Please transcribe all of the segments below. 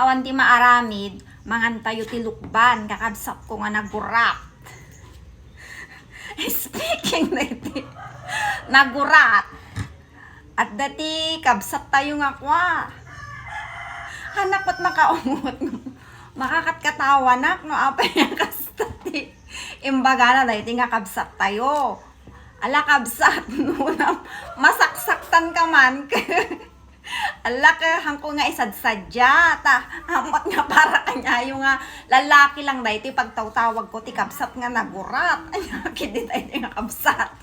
Awan ti maaramid, mangantayo ti lukban, kakabsat ko nga nagurat. Speaking na iti, nagurat. At dati, kabsat tayo nga kwa. Hanak ba't makaungot makakatkatawanak, no apay nga kastati. Imbaga na dati nga kabsat tayo. Ala kabsat, no na masaksaktan ka man. Ala ka, hangko nga isadsadya. Ta, hamot nga para kanya yung nga lalaki lang dahil iti pagtawtawag ko ti kabsat nga nagurat. Ay, kiti tayo nga kabsat.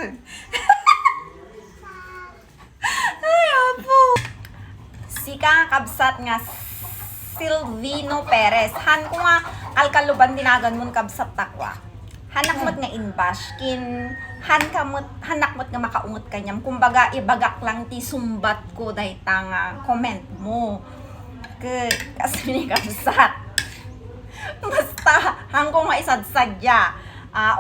Ay, apo. Sika nga kabsat nga Silvino Perez. Han ko nga kalkaluban dinagan mo kabsat takwa. Hanak mo't nga inbash. Hanak mo't nga makaungot kanyam. Kumbaga, ibagak lang ti sumbat ko dahil tanga comment mo. Kasi ni kabsat. Basta, hangko nga isadsadya.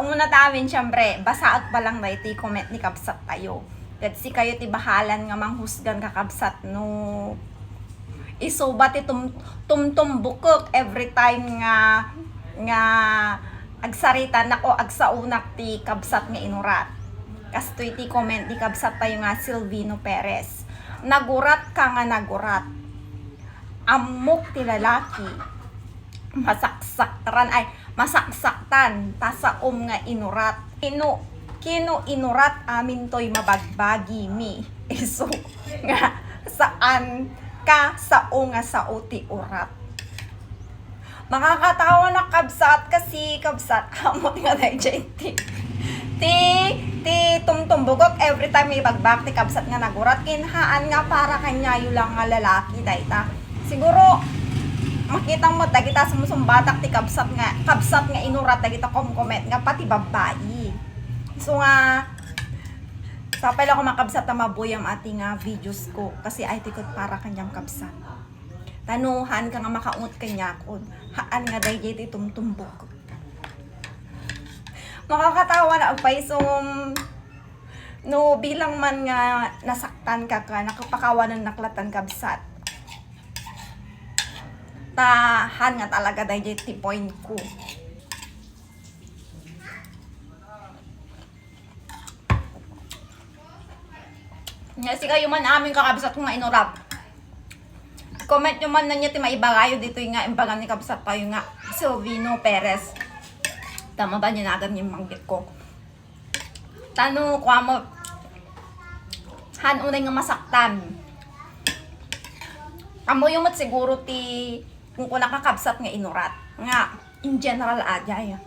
Umuna tamin, syempre, basaat pa lang dahil ti comment ni kabsat tayo. Kasi kayo ti bahalan nga manghusgan kakabsat no isubat ti tumtumbukok every time nga agsarita nako agsaunak ti kabsat nga inurat. Kasto iti comment ni kabsat tayo nga Silvino Perez. Nagurat ka nga nagurat. Amok ti lalaki. Masaksaktan tasaom nga inurat. Kino inurat amin to'y mabagbagi mi. Iso nga saan ka sao nga sao ti urat. Makakatawa na kabsat kasi kabsat amot nga na ti tumtumbugok every time may bagbak ti kabsat nga nagurat. Kinhaan nga para kanya yung lang nga lalaki dayta. Siguro makitang mo dagita sumusumbatak ti kabsat nga inurat dagita comment nga pati babae. So nga sapay lang ko makabsat na mabuyam ating videos ko kasi ay tikot para kanyang kabsat. Tanuhan ka nga makaungot kanya ko. Haan nga dahi jay tumtumbok. Makakatawa na agpay so no bilang man nga nasaktan ka nakapakawan ng naklatan kabsat. Tahan nga talaga dahi jay ti point ko. Kasi kayo man aming kakabsat kung nga inurap. Comment nyo man na niya ti maibagayo dito yung nga imbagan ni kabsat tayo nga Silvino Perez. Tama ba niya nagam yung manggit ko? Tano kwa mo han unay nga masaktan. Amo yung mat siguro ti kung nakakabsat nga inurat. Nga in general ajay.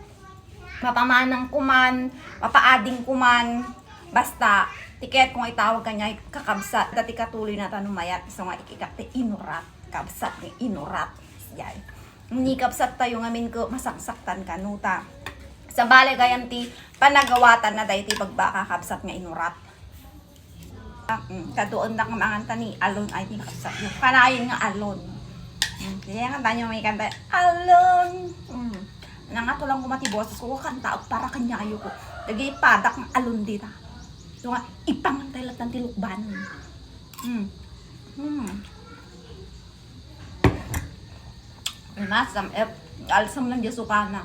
Mapamanang kuman, mapaading kuman, basta tiket kung itawag kanya kakabsat dati katuloy na tanumayat so nga ikikati inurat kabsat ng inurat yan ni kabsat tayo ngamin ko masaksaktan kanuta sa bale gayan ti panagawatan na dahi ti pagbaka kabsat nga inurat kadoon na kamanganta ni alon ay ti kabsat yung kanayon nga alon kaya nga tanyo may kanta alon nangato lang kumati boses ko kanta para kanya ayo ko lagi padak ng alon dita. So nga, ipangantay lang ng tilukban. Masam, alsam lang dyan sukana.